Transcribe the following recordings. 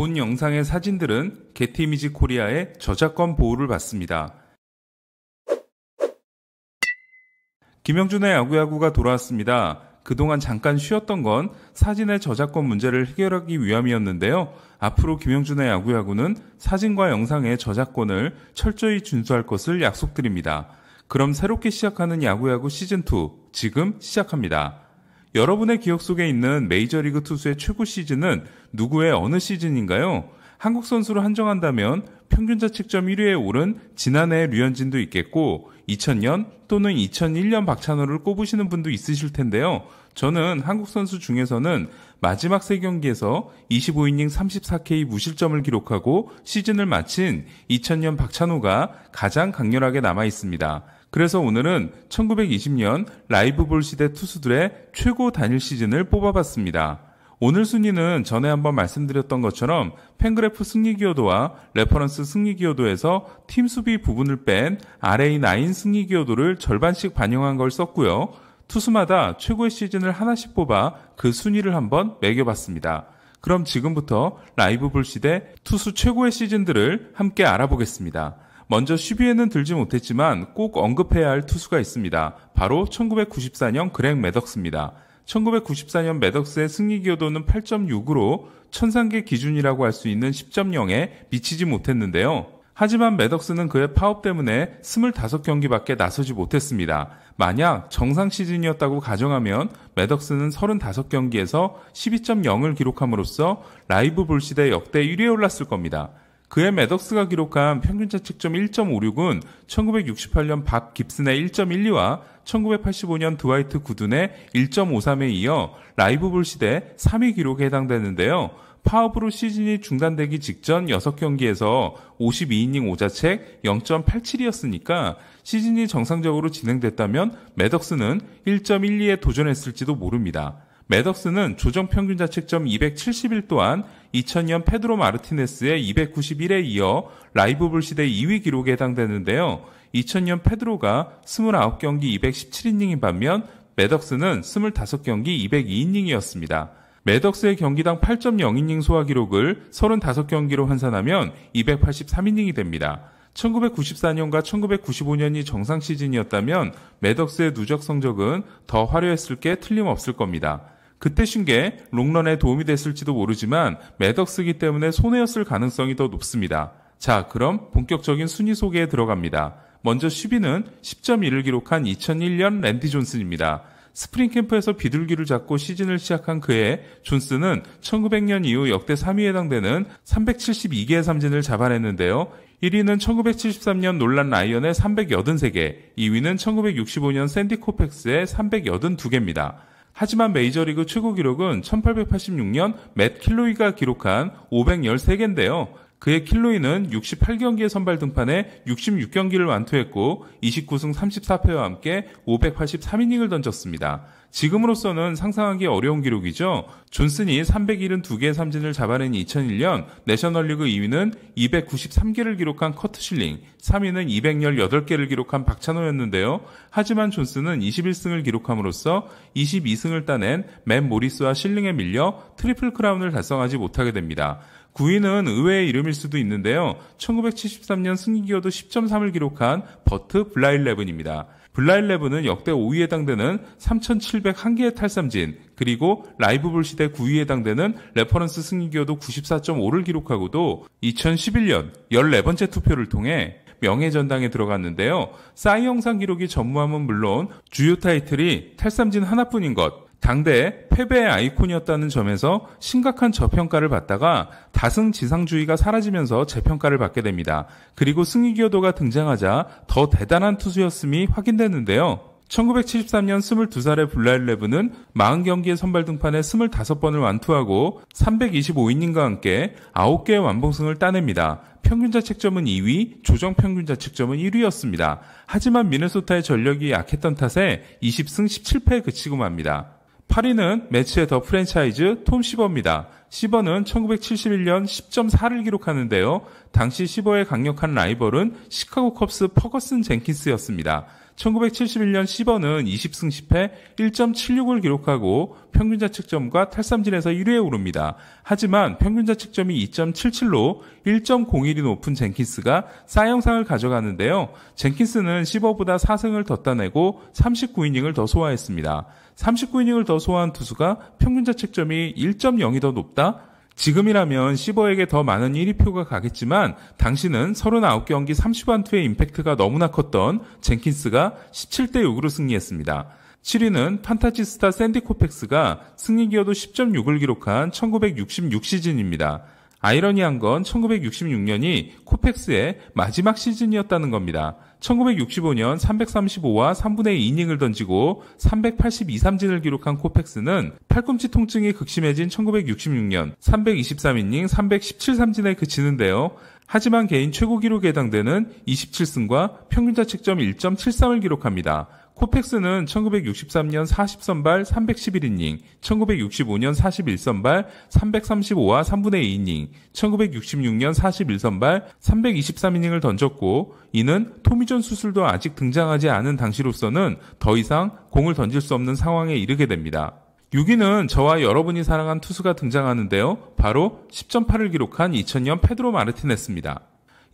본 영상의 사진들은 게티 이미지 코리아의 저작권 보호를 받습니다. 김영준의 야구야구가 돌아왔습니다. 그동안 잠깐 쉬었던 건 사진의 저작권 문제를 해결하기 위함이었는데요. 앞으로 김영준의 야구야구는 사진과 영상의 저작권을 철저히 준수할 것을 약속드립니다. 그럼 새롭게 시작하는 야구야구 시즌2 지금 시작합니다. 여러분의 기억 속에 있는 메이저리그 투수의 최고 시즌은 누구의 어느 시즌인가요? 한국 선수로 한정한다면 평균 자책점 1위에 오른 지난해 류현진도 있겠고 2000년 또는 2001년 박찬호를 꼽으시는 분도 있으실 텐데요. 저는 한국 선수 중에서는 마지막 3경기에서 25이닝 34K 무실점을 기록하고 시즌을 마친 2000년 박찬호가 가장 강렬하게 남아 있습니다. 그래서 오늘은 1920년 라이브 볼 시대 투수들의 최고 단일 시즌을 뽑아봤습니다. 오늘 순위는 전에 한번 말씀드렸던 것처럼 팬그래프 승리 기여도와 레퍼런스 승리 기여도에서 팀 수비 부분을 뺀 RA9 승리 기여도를 절반씩 반영한 걸 썼고요. 투수마다 최고의 시즌을 하나씩 뽑아 그 순위를 한번 매겨봤습니다. 그럼 지금부터 라이브 볼 시대 투수 최고의 시즌들을 함께 알아보겠습니다. 먼저 10위에는 들지 못했지만 꼭 언급해야 할 투수가 있습니다. 바로 1994년 그렉 매덕스입니다. 1994년 매덕스의 승리 기여도는 8.6으로 천상계 기준이라고 할 수 있는 10.0에 미치지 못했는데요. 하지만 매덕스는 그의 파업 때문에 25경기밖에 나서지 못했습니다. 만약 정상 시즌이었다고 가정하면 매덕스는 35경기에서 12.0을 기록함으로써 라이브 볼 시대 역대 1위에 올랐을 겁니다. 그의 매덕스가 기록한 평균 자책점 1.56은 1968년 밥 깁슨의 1.12와 1985년 드와이트 구든의 1.53에 이어 라이브 볼 시대 3위 기록에 해당되는데요. 파업으로 시즌이 중단되기 직전 6경기에서 52이닝 5자책 0.87이었으니까 시즌이 정상적으로 진행됐다면 매덕스는 1.12에 도전했을지도 모릅니다. 매덕스는 조정 평균 자책점 271 또한 2000년 페드로 마르티네스의 291에 이어 라이브 볼 시대 2위 기록에 해당되는데요. 2000년 페드로가 29경기 217이닝인 반면 매덕스는 25경기 202이닝이었습니다. 매덕스의 경기당 8.0이닝 소화 기록을 35경기로 환산하면 283이닝이 됩니다. 1994년과 1995년이 정상 시즌이었다면 매덕스의 누적 성적은 더 화려했을 게 틀림없을 겁니다. 그때 쉰 게 롱런에 도움이 됐을지도 모르지만 매덕스기 때문에 손해였을 가능성이 더 높습니다. 자, 그럼 본격적인 순위 소개에 들어갑니다. 먼저 10위는 10.1을 기록한 2001년 랜디 존슨입니다. 스프링 캠프에서 비둘기를 잡고 시즌을 시작한 그해 존슨은 1900년 이후 역대 3위에 해당되는 372개의 삼진을 잡아냈는데요. 1위는 1973년 놀란 라이언의 383개, 2위는 1965년 샌디 코펙스의 382개입니다. 하지만 메이저리그 최고 기록은 1886년 맷 킬로이가 기록한 513개인데요. 그의 킬로이는 68경기에 선발 등판해 66경기를 완투했고 29승 34패와 함께 583이닝을 던졌습니다. 지금으로서는 상상하기 어려운 기록이죠. 존슨이 372개의 삼진을 잡아낸 2001년 내셔널리그 2위는 293개를 기록한 커트 실링, 3위는 218개를 기록한 박찬호였는데요. 하지만 존슨은 21승을 기록함으로써 22승을 따낸 맨 모리스와 실링에 밀려 트리플 크라운을 달성하지 못하게 됩니다. 9위는 의외의 이름일 수도 있는데요. 1973년 승리 기여도 10.3을 기록한 버트 블라일레븐입니다. 블라일레븐은 역대 5위에 해당되는 3,701개의 탈삼진, 그리고 라이브 볼 시대 9위에 해당되는 레퍼런스 승리 기여도 94.5를 기록하고도 2011년 14번째 투표를 통해 명예전당에 들어갔는데요. 싸이 영상 기록이 전무함은 물론 주요 타이틀이 탈삼진 하나뿐인 것, 당대 패배의 아이콘이었다는 점에서 심각한 저평가를 받다가 다승지상주의가 사라지면서 재평가를 받게 됩니다. 그리고 승리 기여도가 등장하자 더 대단한 투수였음이 확인되는데요. 1973년 22살의 블라일레브는 40경기의 선발 등판에 25번을 완투하고 325이닝과 함께 9개의 완봉승을 따냅니다. 평균 자책점은 2위, 조정 평균 자책점은 1위였습니다. 하지만 미네소타의 전력이 약했던 탓에 20승 17패에 그치고 맙니다. 8위는 매치의 더 프랜차이즈 톰 시버입니다. 시버는 1971년 10.4를 기록하는데요. 당시 시버의 강력한 라이벌은 시카고 컵스 퍼거슨 젠킨스였습니다. 1971년 시버는 20승 10패 1.76을 기록하고 평균자책점과 탈삼진에서 1위에 오릅니다. 하지만 평균자책점이 2.77로 1.01이 높은 젠킨스가 사이영상을 가져가는데요. 젠킨스는 시버보다 4승을 더 따내고 39이닝을 더 소화했습니다. 39이닝을 더 소화한 투수가 평균자책점이 1.0이 더 높다? 지금이라면 시버에게 더 많은 1위표가 가겠지만 당시는 39경기 30완투의 임팩트가 너무나 컸던 젠킨스가 17대 6으로 승리했습니다. 7위는 판타지스타 샌디 코펙스가 승리 기여도 10.6을 기록한 1966 시즌입니다. 아이러니한 건 1966년이 코펙스의 마지막 시즌이었다는 겁니다. 1965년 335와 3분의 2이닝을 던지고 382삼진을 기록한 코펙스는 팔꿈치 통증이 극심해진 1966년 323이닝 317삼진에 그치는데요. 하지만 개인 최고 기록에 해당되는 27승과 평균자책점 1.73을 기록합니다. 코펙스는 1963년 40선발 311이닝, 1965년 41선발 335와 3분의 2이닝, 1966년 41선발 323이닝을 던졌고 이는 토미존 수술도 아직 등장하지 않은 당시로서는 더 이상 공을 던질 수 없는 상황에 이르게 됩니다. 6위는 저와 여러분이 사랑한 투수가 등장하는데요. 바로 10.8을 기록한 2000년 페드로 마르티네스입니다.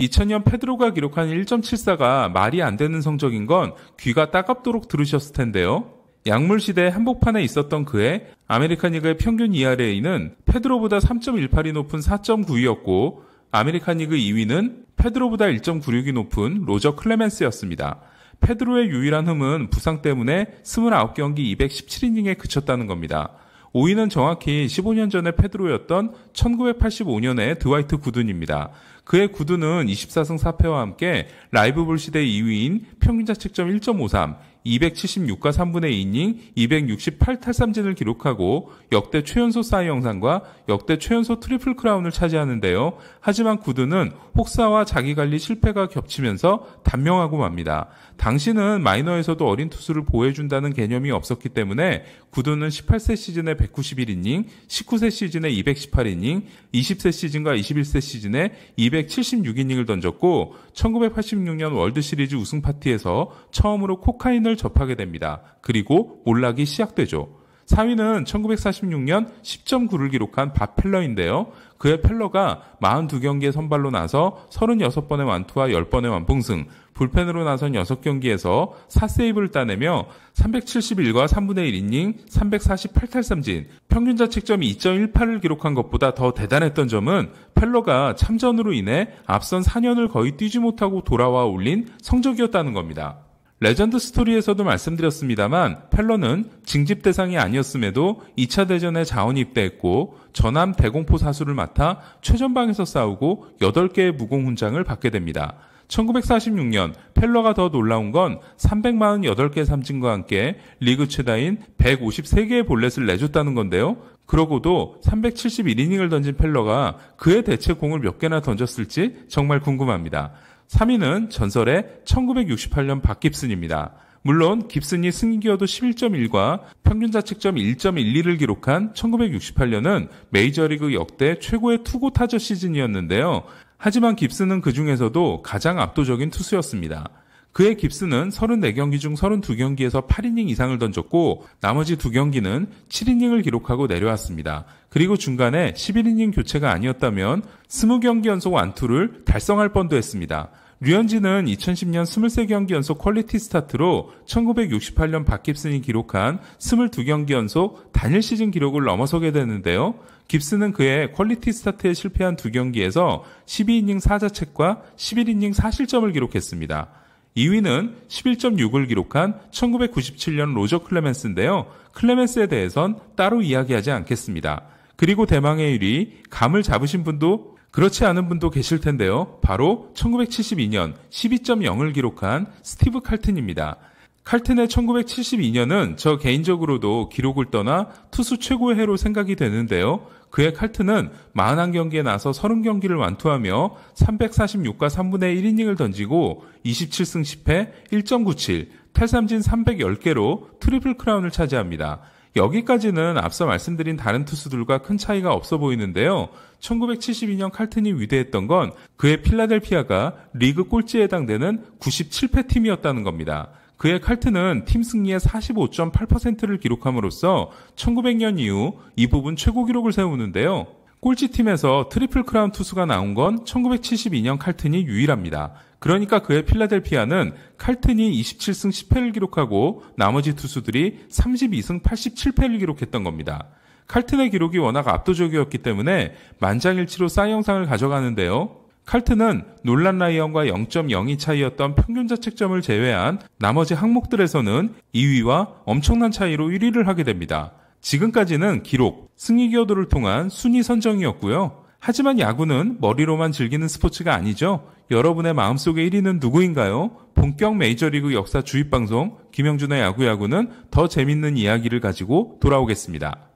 2000년 페드로가 기록한 1.74가 말이 안 되는 성적인 건 귀가 따갑도록 들으셨을 텐데요. 약물시대 한복판에 있었던 그해 아메리칸 리그의 평균 ERA는 페드로보다 3.18이 높은 4.92였고 아메리칸 리그 2위는 페드로보다 1.96이 높은 로저 클레멘스였습니다. 페드로의 유일한 흠은 부상 때문에 29경기 217이닝에 그쳤다는 겁니다. 5위는 정확히 15년 전에 페드로였던 1985년의 드와이트 구든입니다. 그의 구든은 24승 4패와 함께 라이브볼 시대 2위인 평균자책점 1.53, 276과 3분의 2이닝, 268 탈삼진을 기록하고 역대 최연소 사이영상과 역대 최연소 트리플 크라운을 차지하는데요. 하지만 구든은 혹사와 자기관리 실패가 겹치면서 단명하고 맙니다. 당시는 마이너에서도 어린 투수를 보호해준다는 개념이 없었기 때문에 구든은 18세 시즌에 191이닝, 19세 시즌에 218이닝, 20세 시즌과 21세 시즌에 276이닝을 던졌고 1986년 월드시리즈 우승 파티에서 처음으로 코카인을 접하게 됩니다. 그리고 몰락이 시작되죠. 4위는 1946년 10.9를 기록한 밥 펠러인데요. 그의 펠러가 42경기에 선발로 나서 36번의 완투와 10번의 완봉승, 불펜으로 나선 6경기에서 4세이브를 따내며 371과 3분의 1이닝, 348탈삼진, 평균자책점 2.18을 기록한 것보다 더 대단했던 점은 펠러가 참전으로 인해 앞선 4년을 거의 뛰지 못하고 돌아와 올린 성적이었다는 겁니다. 레전드 스토리에서도 말씀드렸습니다만 펠러는 징집 대상이 아니었음에도 2차 대전에 자원 입대했고 전함 대공포 사수를 맡아 최전방에서 싸우고 8개의 무공 훈장을 받게 됩니다. 1946년 펠러가 더 놀라운 건 348개 삼진과 함께 리그 최다인 153개의 볼넷을 내줬다는 건데요. 그러고도 371이닝을 던진 펠러가 그의 대체 공을 몇 개나 던졌을지 정말 궁금합니다. 3위는 전설의 1968년 박 깁슨입니다. 물론 깁슨이 승리 기여도 11.1과 평균자책점 1.12를 기록한 1968년은 메이저리그 역대 최고의 투고 타자 시즌이었는데요. 하지만 깁슨은 그 중에서도 가장 압도적인 투수였습니다. 그의 깁슨은 34경기 중 32경기에서 8이닝 이상을 던졌고 나머지 2경기는 7이닝을 기록하고 내려왔습니다. 그리고 중간에 11이닝 교체가 아니었다면 20경기 연속 완투를 달성할 뻔도 했습니다. 류현진은 2010년 23경기 연속 퀄리티 스타트로 1968년 박 깁슨이 기록한 22경기 연속 단일 시즌 기록을 넘어서게 되는데요. 깁슨은 그의 퀄리티 스타트에 실패한 2경기에서 12이닝 4자책과 11이닝 4실점을 기록했습니다. 2위는 11.6을 기록한 1997년 로저 클레멘스인데요. 클레멘스에 대해선 따로 이야기하지 않겠습니다. 그리고 대망의 1위, 감을 잡으신 분도 그렇지 않은 분도 계실 텐데요. 바로 1972년 12.0을 기록한 스티브 칼튼입니다. 칼튼의 1972년은 저 개인적으로도 기록을 떠나 투수 최고의 해로 생각이 되는데요. 그의 칼튼은 41경기에 나서 30경기를 완투하며 346과 3분의 1이닝을 던지고 27승 10패 1.97, 탈삼진 310개로 트리플 크라운을 차지합니다. 여기까지는 앞서 말씀드린 다른 투수들과 큰 차이가 없어 보이는데요. 1972년 칼튼이 위대했던 건 그의 필라델피아가 리그 꼴찌에 해당되는 97패 팀이었다는 겁니다. 그의 칼트는 팀 승리의 45.8%를 기록함으로써 1900년 이후 이 부분 최고 기록을 세우는데요. 꼴찌팀에서 트리플 크라운 투수가 나온 건 1972년 칼튼이 유일합니다. 그러니까 그의 필라델피아는 칼튼이 27승 10패를 기록하고 나머지 투수들이 32승 87패를 기록했던 겁니다. 칼튼의 기록이 워낙 압도적이었기 때문에 만장일치로 싸이 영상을 가져가는데요. 칼튼은 놀란 라이언과 0.02 차이였던 평균 자책점을 제외한 나머지 항목들에서는 2위와 엄청난 차이로 1위를 하게 됩니다. 지금까지는 기록, 승리 기여도를 통한 순위 선정이었고요. 하지만 야구는 머리로만 즐기는 스포츠가 아니죠. 여러분의 마음속의 1위는 누구인가요? 본격 메이저리그 역사 주입방송 김영준의 야구는 더 재밌는 이야기를 가지고 돌아오겠습니다.